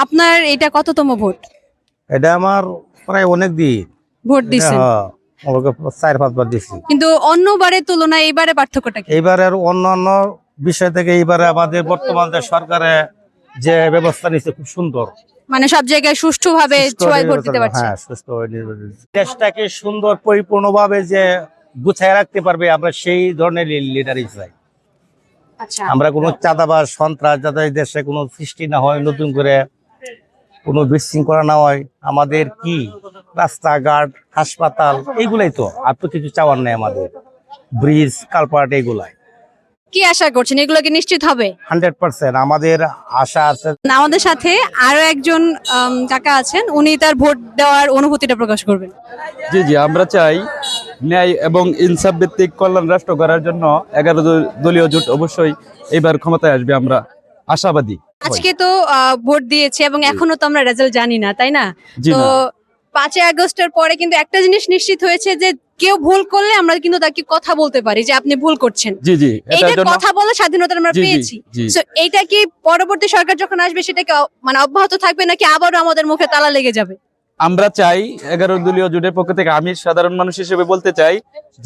আপনার এটা কততম ভোট? এটা আমার প্রায় অনেক দিন ভোট দিছেন, আমাকে 4-5 বার দিচ্ছি। কিন্তু অন্যবারের তুলনায় এবারে পার্থক্যটা কি? এইবারের অন্যান্য বিষয় থেকে এইবারে আমাদের বর্তমান যে সরকারে যে ব্যবস্থা নিচ্ছে খুব সুন্দর। মানে সব জায়গায় সুষ্ঠুভাবে সবাই ভোট দিতে পারছে। হ্যাঁ, সুষ্ঠুভাবে নির্বাচন। দেশটাকে সুন্দর পরিপূর্ণভাবে যে গুছায় রাখতে পারবে, আমরা সেই ধরনের লিডারই চাই। আচ্ছা, আমরা কোনো চাঁদাবাজ সন্ত্রাস যাতে দেশে কোনো সৃষ্টি না হয়, নতুন করে কোনো বিশৃঙ্খলা না হয়। আমাদের কি রাস্তাঘাট, হাসপাতাল, এইগুলাই তো, আর তো কিছু চাওয়ার নেই আমাদের। ব্রিজ, কালপার্ট, এইগুলাই কি আশা করছেন এগুলো কি নিশ্চিত হবে? 100% আমাদের আশা আছে। আমাদের সাথে আরো একজন কাকা আছেন, উনি তার ভোট দেওয়ার অনুভূতিটা প্রকাশ করবেন। জি জি, আমরা চাই ন্যায় এবং ইনসাফ ভিত্তিক কল্যাণ রাষ্ট্র করার জন্য 11 দলীয় জোট অবশ্যই এবার ক্ষমতায় আসবে, আমরা আশাবাদী। আজকে তো ভোট দিয়েছে এবং এখনো তো আমরা রেজাল্ট জানি না, তাই না? জি তো না। 5 আগস্টের পরে কিন্তু একটা জিনিস নিশ্চিত হয়েছে যে কেউ ভুল করলে আমরা কিন্তু তাকে কথা বলতে পারি যে আপনি ভুল করছেন। জি জি, এইটা এটার জন্য কথা বলার স্বাধীনতা আমরা জি, জি, পেয়েছি। জি। সো এইটা কি পরবর্তী সরকার যখন আসবে সেটা কি মানে অব্যাহত থাকবে নাকি আবারও আমাদের মুখে তালা লেগে যাবে? আমরা চাই 11 দলীয় জোটের পক্ষ থেকে, আমি সাধারণ মানুষ হিসেবে বলতে চাই,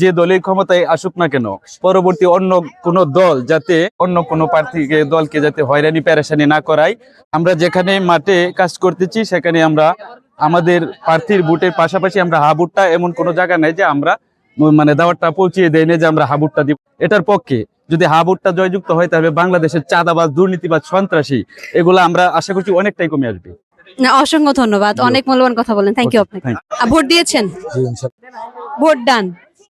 যে দলের ক্ষমতায় আসুক না কেন, পরবর্তী অন্য কোন দল যাতে অন্য কোন প্রার্থীকে দলকে যাতে হয়রানি পেরেশানি না করায়। আমরা যেখানে মাঠে কাজ করতেছি সেখানে আমরা আমাদের প্রার্থীর ভোটের পাশাপাশি আমরা হাবুটটা, এমন কোনো জায়গা নাই যে আমরা মানে দাওয়াতটা পৌঁছিয়ে দেয় না যে আমরা হাবুটটা দিব। এটার পক্ষে যদি হাবুটটা জয়যুক্ত হয় তাহলে বাংলাদেশের চাঁদাবাজ, দুর্নীতিবাজ, সন্ত্রাসী এগুলো আমরা আশা করছি অনেকটাই কমে আসবে। না, অসংখ্য ধন্যবাদ, অনেক মূল্যবান কথা বলেন। থ্যাংক ইউ আপনাকে। ভোট দিয়েছেন? ভোট ডান।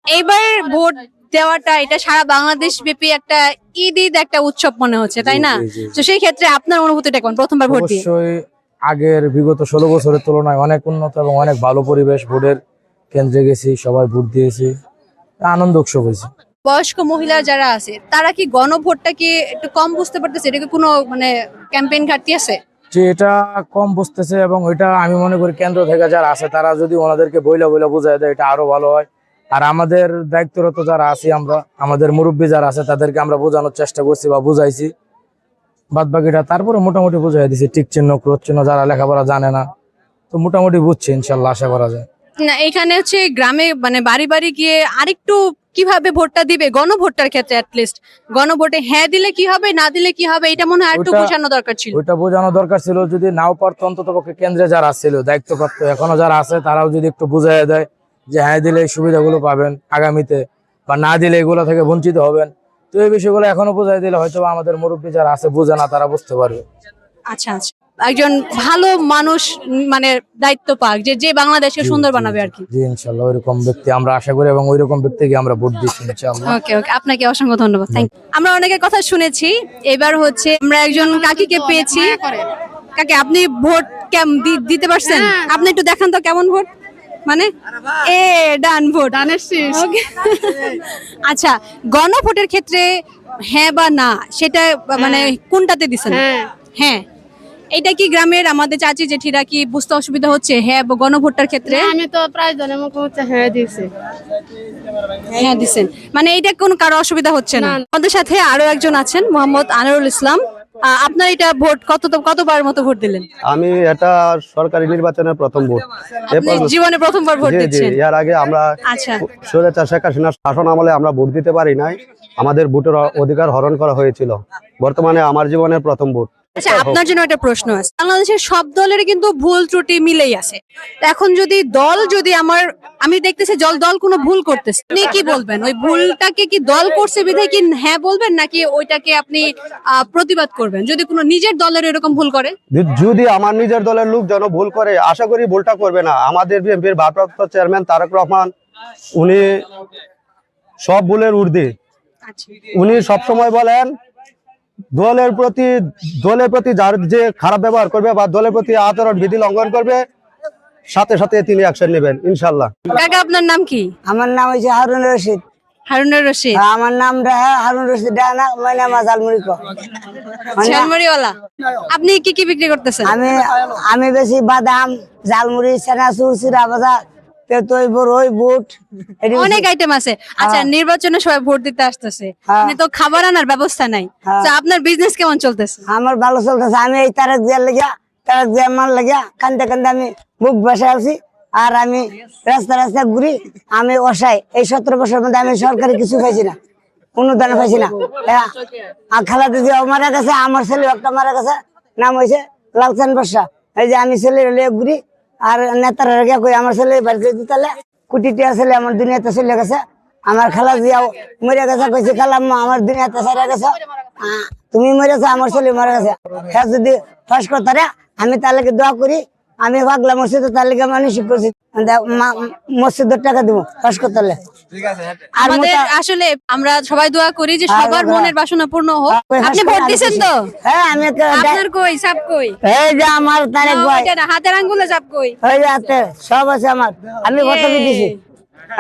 এইবার ভোট দেওয়াটা এটা সারা বাংলাদেশ ব্যাপী একটা ঈদ একটা উৎসব মনে হচ্ছে, তাই না? তো সেই ক্ষেত্রে আপনার অনুভূতিটা কেমন প্রথমবার ভোট দিয়ে? অবশ্যই আগের বিগত 16 বছরের তুলনায় অনেক উন্নত এবং অনেক ভালো পরিবেশ। ভোটের কেন্দ্রে গেছি, সবাই ভোট দিয়েছি, আনন্দ উৎসব হয়েছে। বয়স্ক মহিলা যারা আছে তারা কি গণভোটটা কি একটু কম বুঝতে পারতেছে? এটা কি কোনো মানে ক্যাম্পেইন ঘাটতি আছে? যে এটা কম বুঝতেছে, এবং ওইটা আমি মনে করি কেন্দ্র থেকে যারা আছে তারা যদি ওনাদেরকে বইলা বুঝাই দেয় এটা আরো ভালো হয়। আর আমাদের দায়িত্বরত যারা আছি, আমরা আমাদের মুরব্বী যারা আছে তাদেরকে আমরা বোঝানোর চেষ্টা করছি বা বুঝাইছি। বাদ বাকিটা তারপরে মোটামুটি বুঝাই দিছি, টিক চিহ্ন, ক্রোধ চিহ্ন যারা লেখাপড়া জানে না তো মোটামুটি বুঝছে, ইনশাল্লাহ আশা করা যায়। না, এখানে হচ্ছে গ্রামে মানে বাড়ি বাড়ি গিয়ে আরেকটু কিভাবে ভোটটা দিবে গণভোটটার ক্ষেত্রে, অ্যাটলিস্ট গণভোটে হ্যাঁ দিলে কি হবে, না দিলে কি হবে, এটা মনে হয় আরেকটু ওইটা- বোঝানো দরকার ছিল। ওইটা বোঝানো দরকার ছিল, যদি নাও পারতো অন্তত পক্ষে কেন্দ্রে যারা ছিল দায়িত্বপ্রাপ্ত এখনো যারা আছে তারাও যদি একটু বুঝাই দেয় যে হ্যাঁ দিলে এই সুবিধাগুলো পাবেন আগামীতে, বা না দিলে এগুলো থেকে বঞ্চিত হবেন। তো এই বিষয়গুলো এখনো বোঝাই দিলে হয়তো আমাদের মুরব্বী যারা আছে বোঝে না, তারা বুঝতে পারবে। আচ্ছা আচ্ছা, একজন ভালো মানুষ মানে দায়িত্ব পাক, যে যে বাংলাদেশকে সুন্দর বানাবে আর কি। জি ইনশাল্লাহ ওইরকম ব্যক্তি আমরা আশা করি এবং ওইরকম ব্যক্তিকে আমরা ভোট দিচ্ছি ইনশাল্লাহ। ওকে ওকে, আপনাকে অসংখ্য ধন্যবাদ। Thank you. আমরা অনেকের কথা শুনেছি, এবার হচ্ছে আমরা একজন কাকিকে পেয়েছি। কাকি, আপনি ভোট দিতে পারছেন? আপনি একটু দেখান তো কেমন ভোট, মানে ডান ভোট। Okay. আচ্ছা, গণভোটের ক্ষেত্রে হ্যাঁ বা না সেটা মানে কোনটাতে দিছেন? হ্যাঁ, এটা কি গ্রামের আমাদের চাচি জেঠিরা কি বুঝতে অসুবিধা হচ্ছে হ্যাঁ গণভোটটার ক্ষেত্রে? আমি তো প্রায় জনের মুখে হচ্ছে হ্যাঁ দিয়েছি। হ্যাঁ দিছেন, মানে এইটা কোনো কারো অসুবিধা হচ্ছে না? আমাদের সাথে আরো একজন আছেন, মোহাম্মদ আনোয়ারুল ইসলাম। আপনার এটা ভোট কতবার মতো ভোট দিলেন? আমি এটা সরকারি নির্বাচনের প্রথম ভোট। আপনি জীবনে প্রথমবার ভোট জি জি, দিচ্ছেন? এর আগে আমরা আচ্ছা স্বৈরাচার শেখ হাসিনার শাসন আমলে আমরা ভোট দিতে পারি নাই, আমাদের ভোটের অধিকার হরণ করা হয়েছিল। বর্তমানে আমার জীবনের প্রথম ভোট। আচ্ছা, আপনার জন্য একটা প্রশ্ন আছে। বাংলাদেশের সব দলের কিন্তু ভুল ত্রুটি মিলেই আছে। এখন যদি আমি দেখতেছি দল কোনো ভুল করতেছে, আপনি কি বলবেন? ওই ভুলটাকে কি দল করছে বিধায় কি হ্যাঁ বলবেন, নাকি ওইটাকে আপনি প্রতিবাদ করবেন যদি কোনো নিজের দলের এরকম ভুল করে? যদি আমার নিজের দলের লোক যেন ভুল করে, আশা করি ভুলটা করবে না। আমাদের বিএনপির ভারপ্রাপ্ত চেয়ারম্যান তারেক রহমান, উনি সব ভুলের ঊর্ধ্বে। আচ্ছা, উনি সবসময় বলেন দলের প্রতি যার যে খারাপ ব্যবহার করবে বা দলের প্রতি আচরণ বিধি লঙ্ঘন করবে, সাথে সাথে তিনি অ্যাকশন নেবেন ইনশাল্লাহ। কাকা, আপনার নাম কি? আমার নাম হচ্ছে হারুন রশিদ। হারুনুর রশিদ। আমার নাম হারুন রশিদ ডানা, আমার নাম ঝালমুড়ি কো। ঝালমুড়িওয়ালা। আপনি কি কি বিক্রি করতেছেন? আমি বেশি বাদাম, ঝালমুড়ি, চানাচুর, চিরা ভাজা, তেতই, বড়ই, বুট, অনেক আইটেম আছে। আচ্ছা, নির্বাচনে সবাই ভোট দিতে আসতেছে, মানে তো খাবার আনার ব্যবস্থা নাই, তো আপনার বিজনেস কেমন চলতেছে? আমার ভালো চলতেছে। আমি এই তারেক জিয়ার লেগে তারা যে আমার লাগিয়া কান্দে কান্দে আমি বুক বসে আছি। আর আমি রাস্তা রাস্তা ঘুরি, আমি অসাই। এই 17 বছরের মধ্যে আমি সরকারি কিছু পাইছি না, অনুদান পাইছি না। খালা দিদি মারা গেছে, আমার ছেলে একটা মারা গেছে, নাম হয়েছে লালচান বর্ষা। এই যে আমি ছেলে ঘুরি আর নেতারা গিয়া কই আমার ছেলে বাড়িতে দিতালে কোটি টাকা ছেলে আমার দুনিয়াতে চলে গেছে। আমার খালা দিয়াও মরে গেছে, কইছে খালাম্মা আমার দুনিয়াতে সারা গেছে, তুমি মরেছো, আমার ছেলে মরে গেছে। হ্যাঁ যদি ফাঁস করতারে আমি তার লাগে দোয়া করি। আমি পাগলা মসজিদে তার লাগে মানসিক করছি, মসজিদের টাকা দিব ফাঁস করতালে। আর আমাদের আসলে আমরা সবাই দোয়া করি যে সবার মনের বাসনা পূর্ণ হোক। আপনি ভোট দিয়েছেন তো? হ্যাঁ আমি আপনার কই সাপ কই? এই যে আমার তারেক ভাই, ওইটা না, হাতের আঙ্গুলে সাপ কই? ওই যে হাতে সব আছে আমার, আমি ভোট দিছি।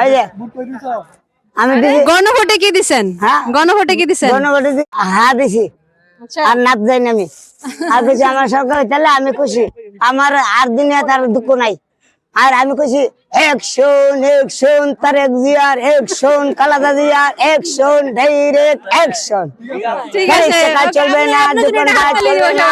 এই যে আমি দিছি। গণভোটে কি দিছেন? হ্যাঁ। গণভোটে কি দিছেন? গণভোটে হ্যাঁ দিছি। আচ্ছা। আর নাচ যাই না আমি, আর কিছু আমার সরকার তাহলে আমি খুশি। আমার আর দিনে তার দুঃখ নাই। আর আমি কইছি অ্যাকশন তারেক জিয়ার, অ্যাকশন খালেদা জিয়ার, অ্যাকশন ডাইরেক্ট অ্যাকশন। ঠিক আছে, চলবে না, দোকানদার চলবে না,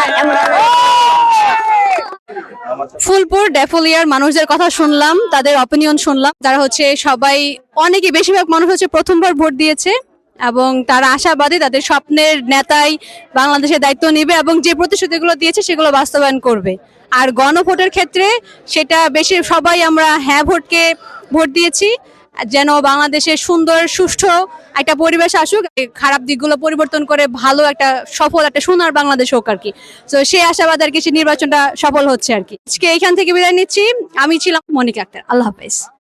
ফুলপুর ড্যাফোলিয়ার মানুষদের কথা শুনলাম, তাদের অপিনিয়ন শুনলাম। তারা হচ্ছে সবাই, অনেকে বেশিরভাগ মানুষ হচ্ছে প্রথমবার ভোট দিয়েছে এবং তারা আশাবাদী তাদের স্বপ্নের নেতাই বাংলাদেশের দায়িত্ব নেবে এবং যে প্রতিশ্রুতিগুলো দিয়েছে সেগুলো বাস্তবায়ন করবে। আর গণভোটের ক্ষেত্রে সেটা বেশি সবাই আমরা হ্যাঁ ভোটকে ভোট দিয়েছি, যেন বাংলাদেশে সুন্দর সুষ্ঠু একটা পরিবেশ আসুক, খারাপ দিকগুলো পরিবর্তন করে ভালো একটা সফল একটা সুন্দর বাংলাদেশ হোক আর কি। তো সেই আশাবাদ আর কি, সেই নির্বাচনটা সফল হচ্ছে আর কি। আজকে এইখান থেকে বিদায় নিচ্ছি। আমি ছিলাম মনিকা আক্তার। আল্লাহ হাফেজ।